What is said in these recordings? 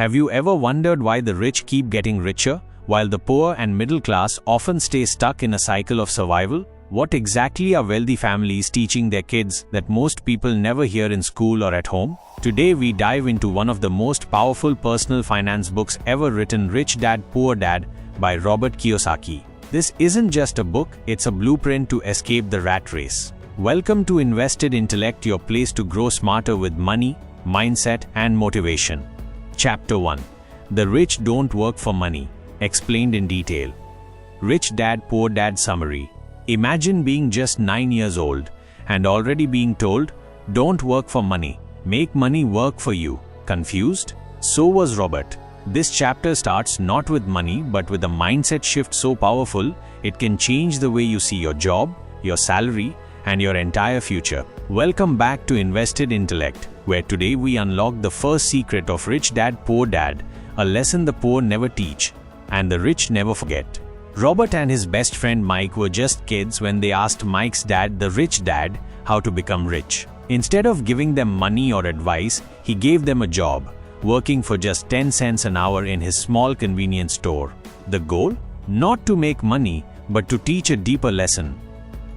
Have you ever wondered why the rich keep getting richer, while the poor and middle class often stay stuck in a cycle of survival? What exactly are wealthy families teaching their kids that most people never hear in school or at home? Today we dive into one of the most powerful personal finance books ever written, Rich Dad, Poor Dad by Robert Kiyosaki. This isn't just a book, it's a blueprint to escape the rat race. Welcome to Invested Intellect, your place to grow smarter with money, mindset, and motivation. Chapter 1. The Rich Don't Work for Money. Explained in detail. Rich Dad, Poor Dad Summary. Imagine being just 9 years old and already being told, don't work for money, make money work for you. Confused? So was Robert. This chapter starts not with money but with a mindset shift so powerful it can change the way you see your job, your salary, and your entire future. Welcome back to Invested Intellect, where today we unlock the first secret of Rich Dad, Poor Dad, a lesson the poor never teach and the rich never forget. Robert and his best friend Mike were just kids when they asked Mike's dad, the rich dad, how to become rich. Instead of giving them money or advice, he gave them a job, working for just 10 cents an hour in his small convenience store. The goal? Not to make money, but to teach a deeper lesson.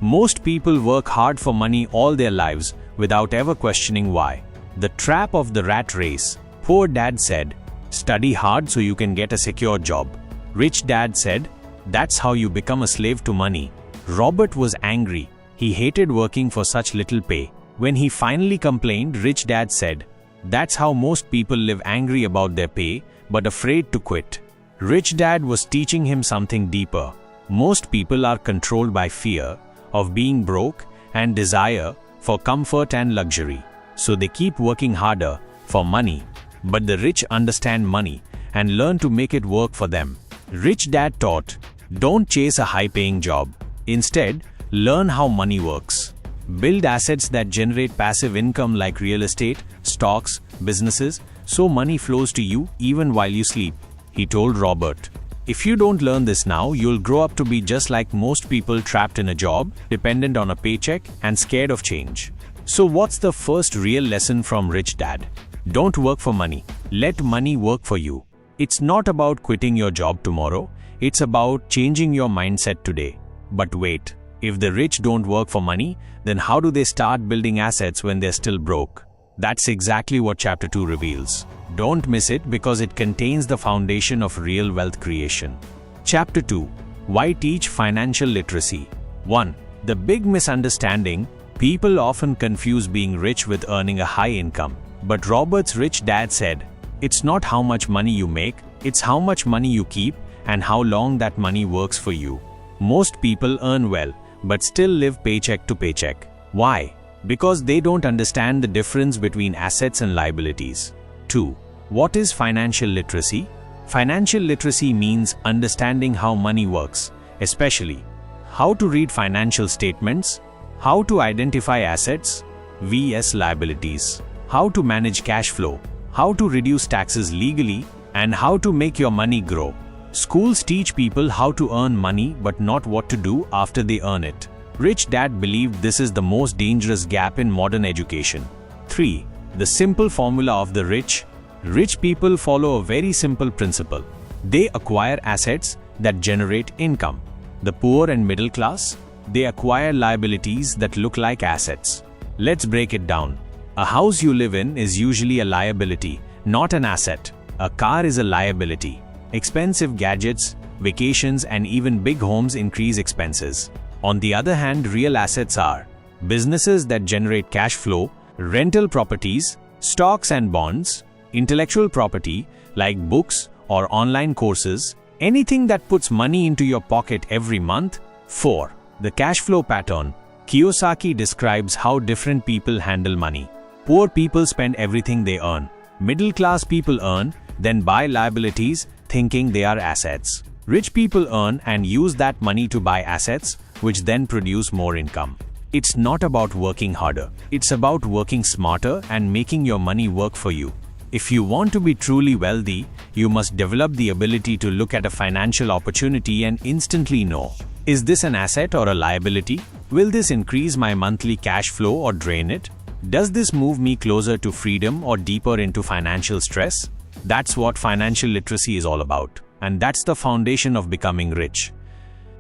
Most people work hard for money all their lives without ever questioning why. The trap of the rat race. Poor dad said, study hard so you can get a secure job. Rich dad said, that's how you become a slave to money. Robert was angry. He hated working for such little pay. When he finally complained, Rich Dad said, that's how most people live, angry about their pay but afraid to quit. Rich Dad was teaching him something deeper. Most people are controlled by fear of being broke and desire for comfort and luxury. So they keep working harder for money. But the rich understand money and learn to make it work for them. Rich Dad taught, don't chase a high-paying job. Instead, learn how money works. Build assets that generate passive income like real estate, stocks, businesses, so money flows to you even while you sleep. He told Robert, if you don't learn this now, you'll grow up to be just like most people, trapped in a job, dependent on a paycheck, and scared of change. So what's the first real lesson from Rich Dad? Don't work for money. Let money work for you. It's not about quitting your job tomorrow. It's about changing your mindset today. But wait, if the rich don't work for money, then how do they start building assets when they're still broke? That's exactly what Chapter 2 reveals. Don't miss it because it contains the foundation of real wealth creation. Chapter 2. Why teach financial literacy? 1. The big misunderstanding. People often confuse being rich with earning a high income. But Robert's Rich Dad said, it's not how much money you make, it's how much money you keep and how long that money works for you. Most people earn well, but still live paycheck to paycheck. Why? Because they don't understand the difference between assets and liabilities. 2. What is financial literacy? Financial literacy means understanding how money works, especially how to read financial statements, how to identify assets vs liabilities, how to manage cash flow, how to reduce taxes legally, and how to make your money grow. Schools teach people how to earn money but not what to do after they earn it. Rich Dad believed this is the most dangerous gap in modern education. 3. The simple formula of the rich. Rich people follow a very simple principle. They acquire assets that generate income. The poor and middle class, they acquire liabilities that look like assets. Let's break it down. A house you live in is usually a liability, not an asset. A car is a liability. Expensive gadgets, vacations, and even big homes increase expenses. On the other hand, real assets are businesses that generate cash flow, rental properties, stocks and bonds, intellectual property like books or online courses, anything that puts money into your pocket every month. 4. The cash flow pattern. Kiyosaki describes how different people handle money. Poor people spend everything they earn. Middle class people earn, then buy liabilities, thinking they are assets. Rich people earn and use that money to buy assets, which then produce more income. It's not about working harder. It's about working smarter and making your money work for you. If you want to be truly wealthy, you must develop the ability to look at a financial opportunity and instantly know, is this an asset or a liability? Will this increase my monthly cash flow or drain it? Does this move me closer to freedom or deeper into financial stress? That's what financial literacy is all about. And that's the foundation of becoming rich.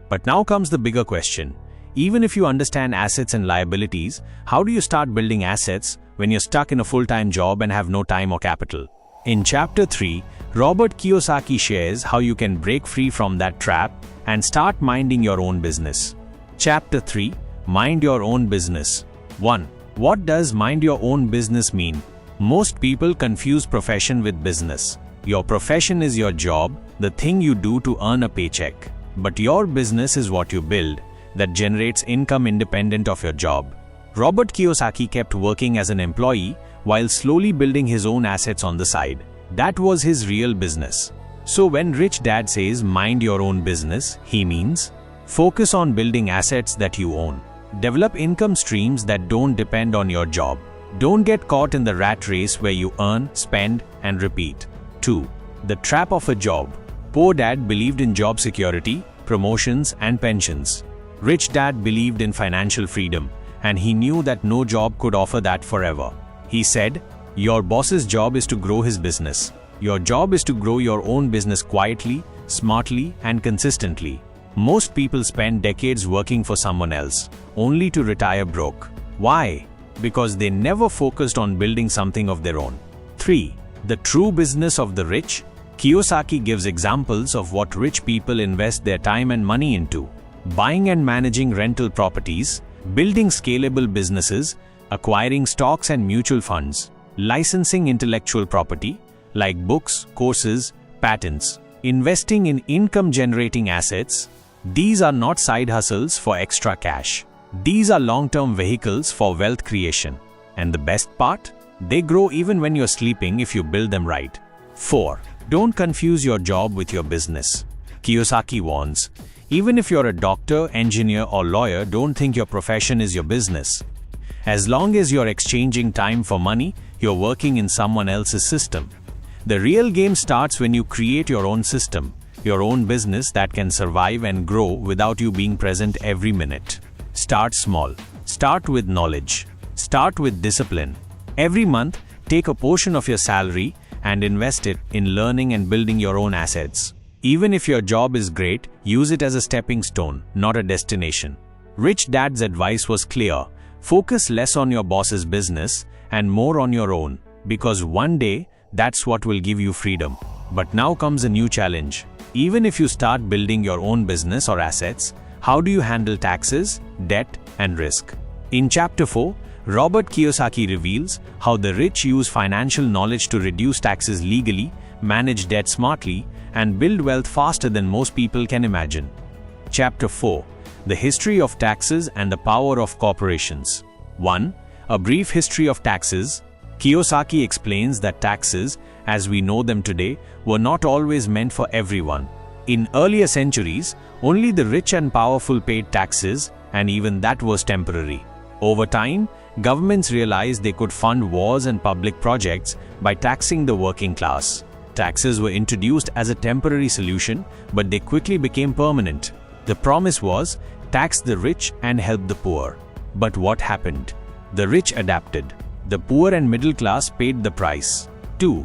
But now comes the bigger question. Even if you understand assets and liabilities, how do you start building assets when you're stuck in a full-time job and have no time or capital? In Chapter 3, Robert Kiyosaki shares how you can break free from that trap and start minding your own business. Chapter 3, Mind Your Own Business. 1. What does mind your own business mean? Most people confuse profession with business. Your profession is your job, the thing you do to earn a paycheck. But your business is what you build, that generates income independent of your job. Robert Kiyosaki kept working as an employee while slowly building his own assets on the side. That was his real business. So when Rich Dad says mind your own business, he means focus on building assets that you own. Develop income streams that don't depend on your job. Don't get caught in the rat race where you earn, spend, and repeat. 2. The trap of a job. Poor dad believed in job security, promotions, and pensions. Rich dad believed in financial freedom, and he knew that no job could offer that forever. He said, your boss's job is to grow his business. Your job is to grow your own business quietly, smartly, and consistently. Most people spend decades working for someone else, only to retire broke. Why? Because they never focused on building something of their own. 3. The true business of the rich. Kiyosaki gives examples of what rich people invest their time and money into. Buying and managing rental properties, building scalable businesses, acquiring stocks and mutual funds, licensing intellectual property, like books, courses, patents, investing in income-generating assets. These are not side hustles for extra cash. These are long-term vehicles for wealth creation. And the best part? They grow even when you're sleeping if you build them right. 4. Don't confuse your job with your business. Kiyosaki warns, even if you're a doctor, engineer, or lawyer, don't think your profession is your business. As long as you're exchanging time for money, you're working in someone else's system. The real game starts when you create your own system, your own business that can survive and grow without you being present every minute. Start small. Start with knowledge. Start with discipline. Every month, take a portion of your salary and invest it in learning and building your own assets. Even if your job is great, use it as a stepping stone, not a destination. Rich Dad's advice was clear. Focus less on your boss's business and more on your own, because one day, that's what will give you freedom. But now comes a new challenge. Even if you start building your own business or assets, how do you handle taxes, debt, and risk? In Chapter 4, Robert Kiyosaki reveals how the rich use financial knowledge to reduce taxes legally, manage debt smartly, and build wealth faster than most people can imagine. Chapter 4. The History of Taxes and the Power of Corporations. 1. A brief history of taxes. Kiyosaki explains that taxes, as we know them today, were not always meant for everyone. In earlier centuries, only the rich and powerful paid taxes, and even that was temporary. Over time, governments realized they could fund wars and public projects by taxing the working class. Taxes were introduced as a temporary solution, but they quickly became permanent. The promise was, tax the rich and help the poor. But what happened? The rich adapted. The poor and middle class paid the price. 2.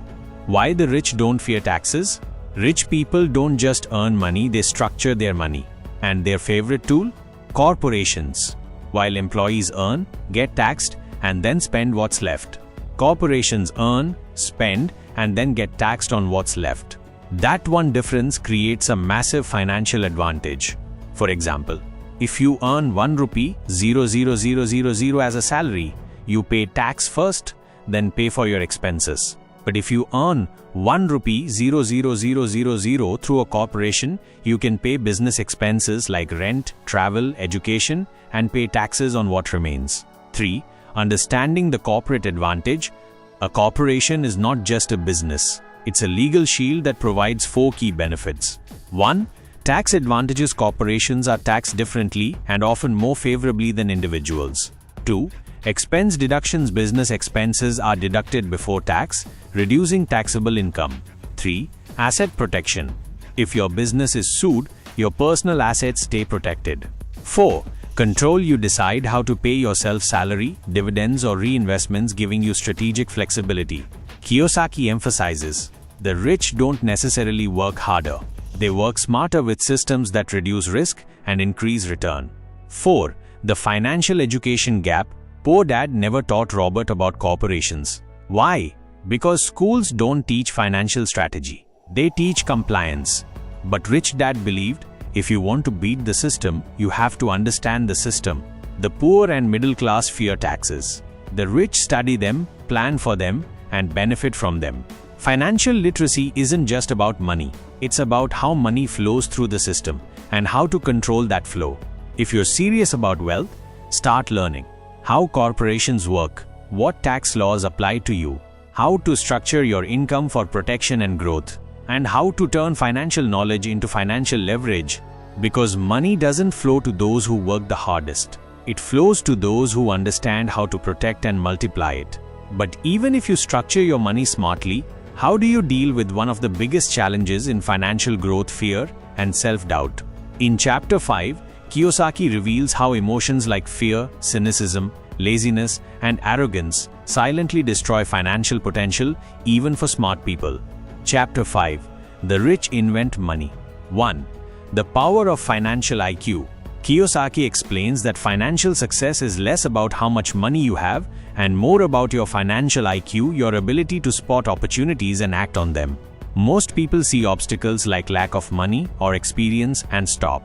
Why the rich don't fear taxes? Rich people don't just earn money, they structure their money. And their favorite tool? Corporations. While employees earn, get taxed, and then spend what's left. Corporations earn, spend, and then get taxed on what's left. That one difference creates a massive financial advantage. For example, if you earn 1 rupee 0.0000 as a salary, you pay tax first, then pay for your expenses. But if you earn 1 rupee 0.0000 through a corporation, you can pay business expenses like rent, travel, education, and pay taxes on what remains. 3. Understanding the corporate advantage. A corporation is not just a business. It's a legal shield that provides 4 key benefits. 1. Tax advantages. Corporations are taxed differently and often more favorably than individuals. 2. Expense deductions. Business expenses are deducted before tax, reducing taxable income. 3. Asset protection. If your business is sued, your personal assets stay protected. 4. Control. You decide how to pay yourself salary, dividends, or reinvestments, giving you strategic flexibility. Kiyosaki emphasizes, The rich don't necessarily work harder. They work smarter with systems that reduce risk and increase return. 4. The financial education gap. Poor dad never taught Robert about corporations. Why? Because schools don't teach financial strategy. They teach compliance. But rich dad believed, if you want to beat the system, you have to understand the system. The poor and middle class fear taxes. The rich study them, plan for them, and benefit from them. Financial literacy isn't just about money. It's about how money flows through the system and how to control that flow. If you're serious about wealth, start learning how corporations work, what tax laws apply to you, how to structure your income for protection and growth, and how to turn financial knowledge into financial leverage. Because money doesn't flow to those who work the hardest. It flows to those who understand how to protect and multiply it. But even if you structure your money smartly, how do you deal with one of the biggest challenges in financial growth: fear and self-doubt? In Chapter 5, Kiyosaki reveals how emotions like fear, cynicism, laziness, and arrogance silently destroy financial potential even for smart people. Chapter 5. The Rich Invent Money. 1. The Power of Financial IQ. Kiyosaki explains that financial success is less about how much money you have and more about your financial IQ, your ability to spot opportunities and act on them. Most people see obstacles like lack of money or experience and stop.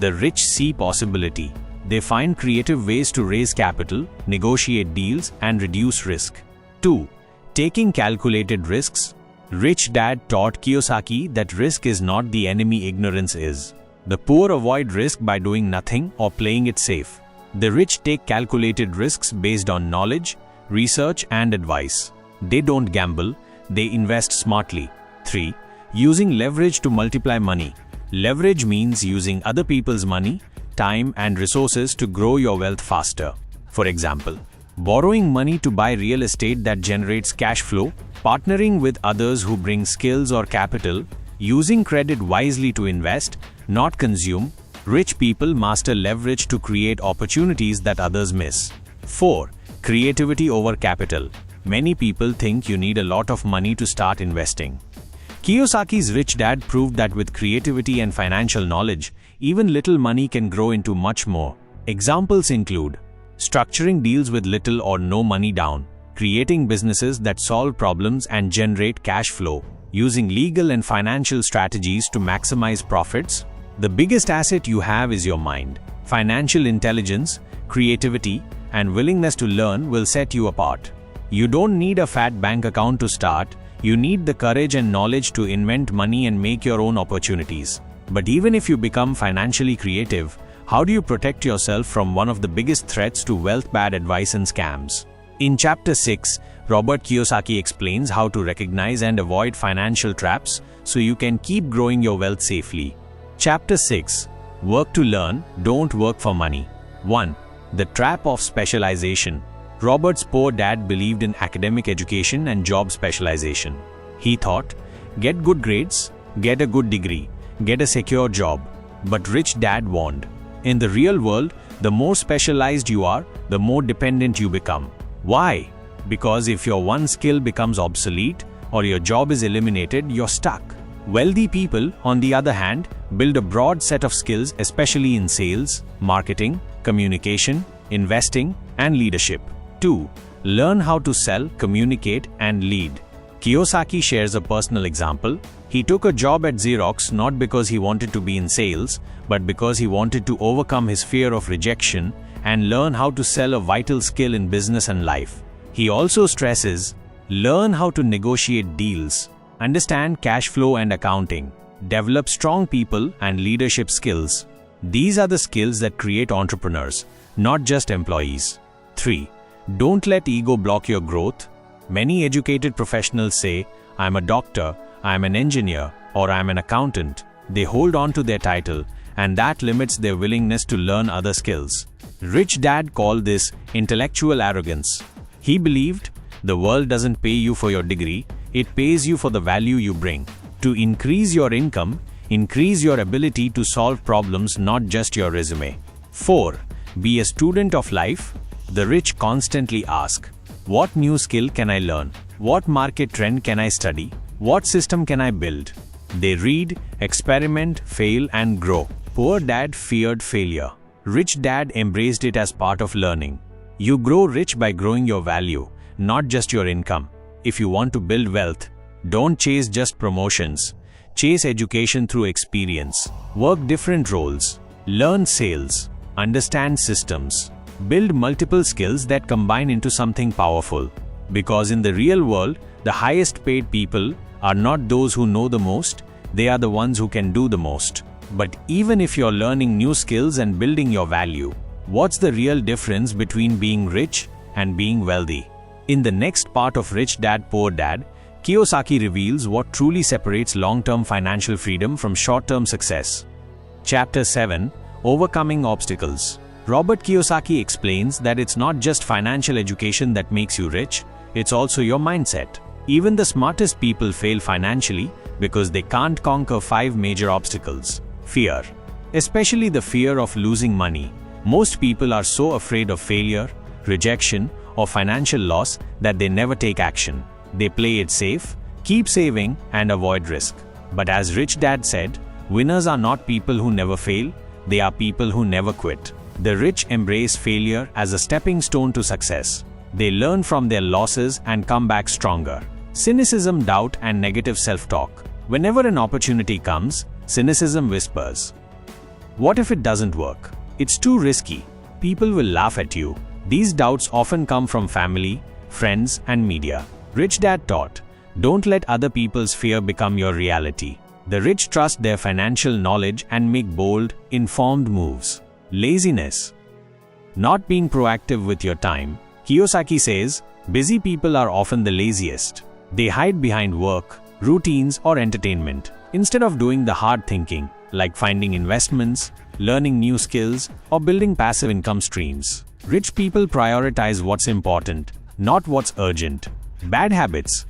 The rich see possibility. They find creative ways to raise capital, negotiate deals, and reduce risk. 2. Taking calculated risks. Rich dad taught Kiyosaki that risk is not the enemy, ignorance is. The poor avoid risk by doing nothing or playing it safe. The rich take calculated risks based on knowledge, research, and advice. They don't gamble, they invest smartly. 3. Using leverage to multiply money. Leverage means using other people's money, time, and resources to grow your wealth faster. For example, borrowing money to buy real estate that generates cash flow, partnering with others who bring skills or capital, using credit wisely to invest, not consume. Rich people master leverage to create opportunities that others miss. 4. Creativity over capital. Many people think you need a lot of money to start investing. Kiyosaki's rich dad proved that with creativity and financial knowledge, even little money can grow into much more. Examples include structuring deals with little or no money down, creating businesses that solve problems and generate cash flow, using legal and financial strategies to maximize profits. The biggest asset you have is your mind. Financial intelligence, creativity, and willingness to learn will set you apart. You don't need a fat bank account to start. You need the courage and knowledge to invent money and make your own opportunities. But even if you become financially creative, how do you protect yourself from one of the biggest threats to wealth: bad advice and scams? In Chapter 6, Robert Kiyosaki explains how to recognize and avoid financial traps so you can keep growing your wealth safely. Chapter 6. Work to learn, don't work for money. 1. The Trap of Specialization. Robert's poor dad believed in academic education and job specialization. He thought, get good grades, get a good degree, get a secure job. But rich dad warned, in the real world, the more specialized you are, the more dependent you become. Why? Because if your one skill becomes obsolete or your job is eliminated, you're stuck. Wealthy people, on the other hand, build a broad set of skills, especially in sales, marketing, communication, investing, and leadership. 2. Learn how to sell, communicate, and lead. Kiyosaki shares a personal example. He took a job at Xerox not because he wanted to be in sales, but because he wanted to overcome his fear of rejection and learn how to sell, a vital skill in business and life. He also stresses, learn how to negotiate deals, understand cash flow and accounting, develop strong people and leadership skills. These are the skills that create entrepreneurs, not just employees. 3. Don't let ego block your growth. Many educated professionals say, I'm a doctor, I'm an engineer, or I'm an accountant. They hold on to their title, and that limits their willingness to learn other skills. Rich dad called this intellectual arrogance. He believed, the world doesn't pay you for your degree, it pays you for the value you bring. To increase your income, increase your ability to solve problems, not just your resume. 4. Be a student of life. The rich constantly ask, what new skill can I learn? What market trend can I study? What system can I build? They read, experiment, fail, and grow. Poor dad feared failure. Rich dad embraced it as part of learning. You grow rich by growing your value, not just your income. If you want to build wealth, don't chase just promotions. Chase education through experience. Work different roles. Learn sales. Understand systems. Build multiple skills that combine into something powerful. Because in the real world, the highest paid people are not those who know the most, they are the ones who can do the most. But even if you're learning new skills and building your value, what's the real difference between being rich and being wealthy? In the next part of Rich Dad Poor Dad, Kiyosaki reveals what truly separates long-term financial freedom from short-term success. Chapter 7: Overcoming Obstacles. Robert Kiyosaki explains that it's not just financial education that makes you rich, it's also your mindset. Even the smartest people fail financially because they can't conquer 5 major obstacles. Fear. Especially the fear of losing money. Most people are so afraid of failure, rejection, or financial loss that they never take action. They play it safe, keep saving, and avoid risk. But as Rich Dad said, winners are not people who never fail, they are people who never quit. The rich embrace failure as a stepping stone to success. They learn from their losses and come back stronger. Cynicism, doubt, and negative self-talk. Whenever an opportunity comes, cynicism whispers, "What if it doesn't work? It's too risky. People will laugh at you." These doubts often come from family, friends, and media. Rich Dad taught, don't let other people's fear become your reality. The rich trust their financial knowledge and make bold, informed moves. Laziness. Not being proactive with your time. Kiyosaki says, busy people are often the laziest. They hide behind work, routines, or entertainment, instead of doing the hard thinking, like finding investments, learning new skills, or building passive income streams. Rich people prioritize what's important, not what's urgent. Bad habits.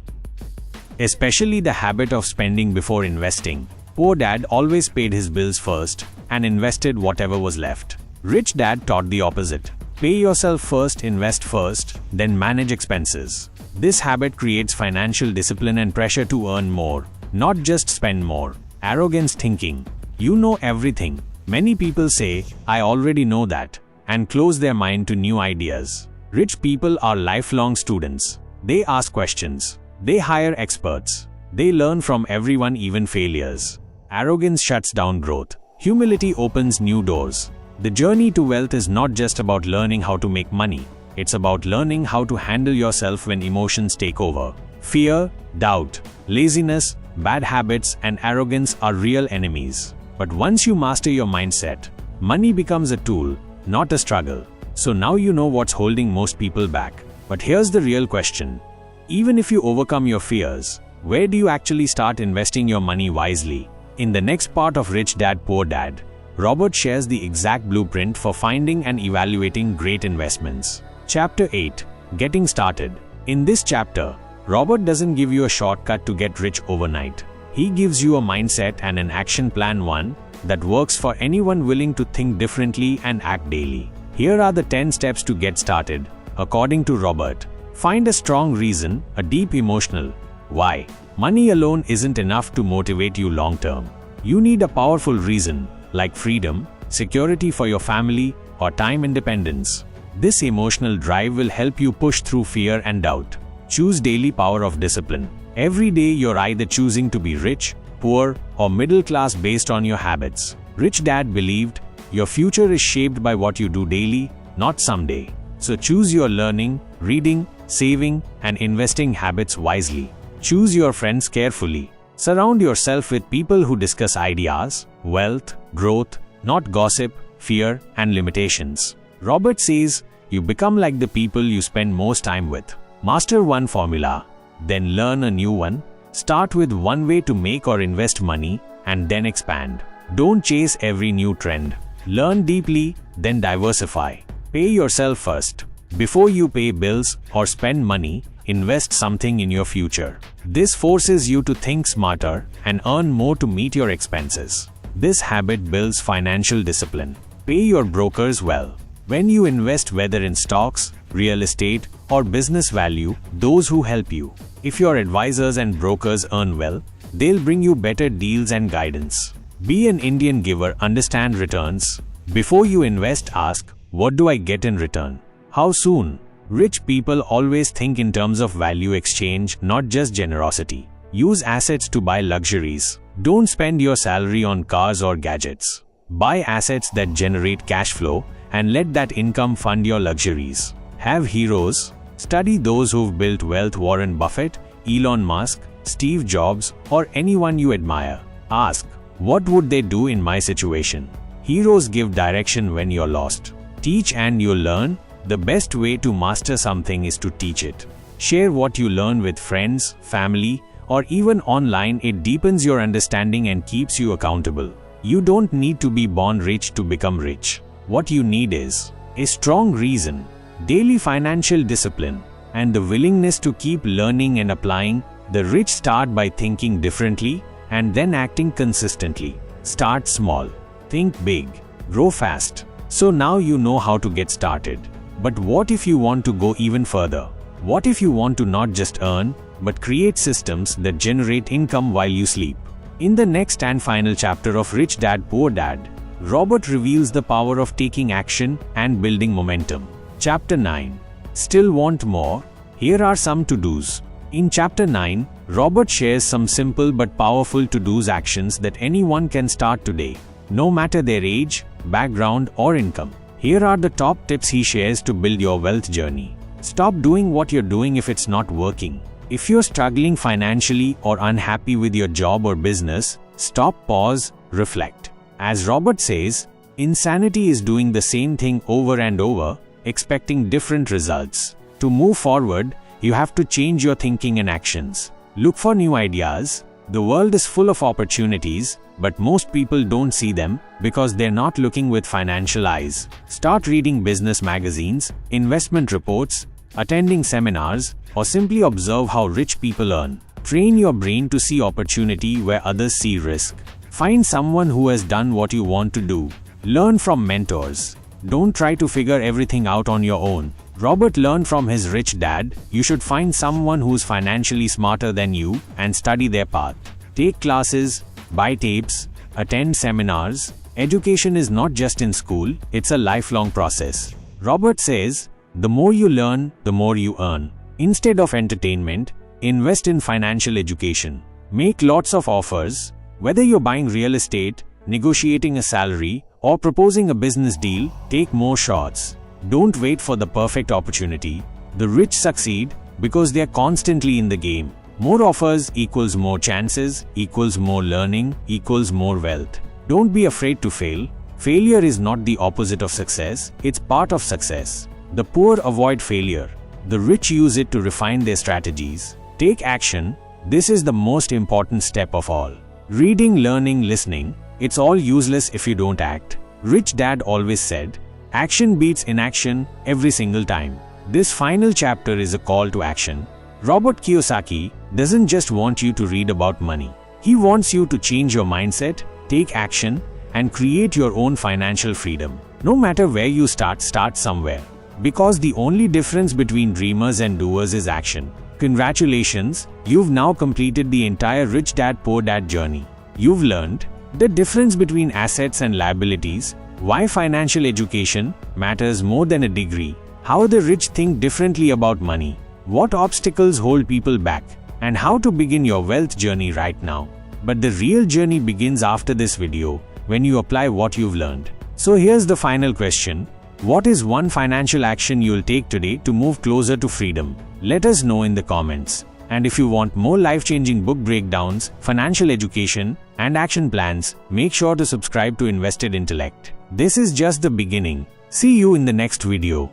Especially the habit of spending before investing. Poor dad always paid his bills first and invested whatever was left. Rich dad taught the opposite. Pay yourself first, invest first, then manage expenses. This habit creates financial discipline and pressure to earn more, not just spend more. Arrogance thinking. You know everything. Many people say, "I already know that," and close their mind to new ideas. Rich people are lifelong students. They ask questions. They hire experts. They learn from everyone, even failures. Arrogance shuts down growth. Humility opens new doors. The journey to wealth is not just about learning how to make money. It's about learning how to handle yourself when emotions take over. Fear, doubt, laziness, bad habits, and arrogance are real enemies. But once you master your mindset, money becomes a tool, not a struggle. So now you know what's holding most people back. But here's the real question. Even if you overcome your fears, where do you actually start investing your money wisely? In the next part of Rich Dad Poor Dad, Robert shares the exact blueprint for finding and evaluating great investments. Chapter 8: Getting Started. In this chapter, Robert doesn't give you a shortcut to get rich overnight. He gives you a mindset and an action plan, one that works for anyone willing to think differently and act daily. Here are the 10 steps to get started, according to Robert. Find a strong reason, a deep emotional why. Money alone isn't enough to motivate you long term. You need a powerful reason, like freedom, security for your family, or time independence. This emotional drive will help you push through fear and doubt. Choose daily power of discipline. Every day you're either choosing to be rich, poor, or middle class based on your habits. Rich Dad believed, your future is shaped by what you do daily, not someday. So choose your learning, reading, saving, and investing habits wisely. Choose your friends carefully. Surround yourself with people who discuss ideas, wealth, growth, not gossip, fear, and limitations. Robert says, you become like the people you spend most time with. Master one formula, then learn a new one. Start with one way to make or invest money, and then expand. Don't chase every new trend. Learn deeply, then diversify. Pay yourself first. Before you pay bills or spend money, invest something in your future. This forces you to think smarter and earn more to meet your expenses. This habit builds financial discipline. Pay your brokers well. When you invest, whether in stocks, real estate, or business value, those who help you. If your advisors and brokers earn well, they'll bring you better deals and guidance. Be an Indian giver, understand returns. Before you invest, ask, what do I get in return? How soon? Rich people always think in terms of value exchange, not just generosity. Use assets to buy luxuries. Don't spend your salary on cars or gadgets. Buy assets that generate cash flow and let that income fund your luxuries. Have heroes. Study those who've built wealth: Warren Buffett, Elon Musk, Steve Jobs, or anyone you admire. Ask, what would they do in my situation? Heroes give direction when you're lost. Teach and you'll learn. The best way to master something is to teach it. Share what you learn with friends, family, or even online. It deepens your understanding and keeps you accountable. You don't need to be born rich to become rich. What you need is a strong reason, daily financial discipline, and the willingness to keep learning and applying. The rich start by thinking differently and then acting consistently. Start small, think big, grow fast. So now you know how to get started. But what if you want to go even further? What if you want to not just earn, but create systems that generate income while you sleep? In the next and final chapter of Rich Dad Poor Dad, Robert reveals the power of taking action and building momentum. Chapter 9. Still want more? Here are some to-dos. In Chapter 9, Robert shares some simple but powerful to-dos, actions that anyone can start today, no matter their age, background, or income. Here are the top tips he shares to build your wealth journey. Stop doing what you're doing if it's not working. If you're struggling financially or unhappy with your job or business, stop, pause, reflect. As Robert says, insanity is doing the same thing over and over, expecting different results. To move forward, you have to change your thinking and actions. Look for new ideas. The world is full of opportunities, but most people don't see them because they're not looking with financial eyes. Start reading business magazines, investment reports, attending seminars, or simply observe how rich people earn. Train your brain to see opportunity where others see risk. Find someone who has done what you want to do. Learn from mentors. Don't try to figure everything out on your own. Robert learned from his rich dad. You should find someone who's financially smarter than you and study their path. Take classes, buy tapes, attend seminars. Education is not just in school, it's a lifelong process. Robert says, the more you learn, the more you earn. Instead of entertainment, invest in financial education. Make lots of offers. Whether you're buying real estate, negotiating a salary, or proposing a business deal, take more shots. Don't wait for the perfect opportunity. The rich succeed because they are constantly in the game. More offers equals more chances, equals more learning, equals more wealth. Don't be afraid to fail. Failure is not the opposite of success, it's part of success. The poor avoid failure. The rich use it to refine their strategies. Take action. This is the most important step of all. Reading, learning, listening, it's all useless if you don't act. Rich Dad always said, action beats inaction every single time. This final chapter is a call to action. Robert Kiyosaki doesn't just want you to read about money. He wants you to change your mindset, take action, and create your own financial freedom. No matter where you start somewhere. Because the only difference between dreamers and doers is action. Congratulations, you've now completed the entire Rich Dad Poor Dad journey. You've learned the difference between assets and liabilities, why financial education matters more than a degree, how the rich think differently about money, what obstacles hold people back, and how to begin your wealth journey right now. But the real journey begins after this video, when you apply what you've learned. So here's the final question. What is one financial action you'll take today to move closer to freedom? Let us know in the comments. And if you want more life-changing book breakdowns, financial education, and action plans, make sure to subscribe to Invested Intellect. This is just the beginning. See you in the next video.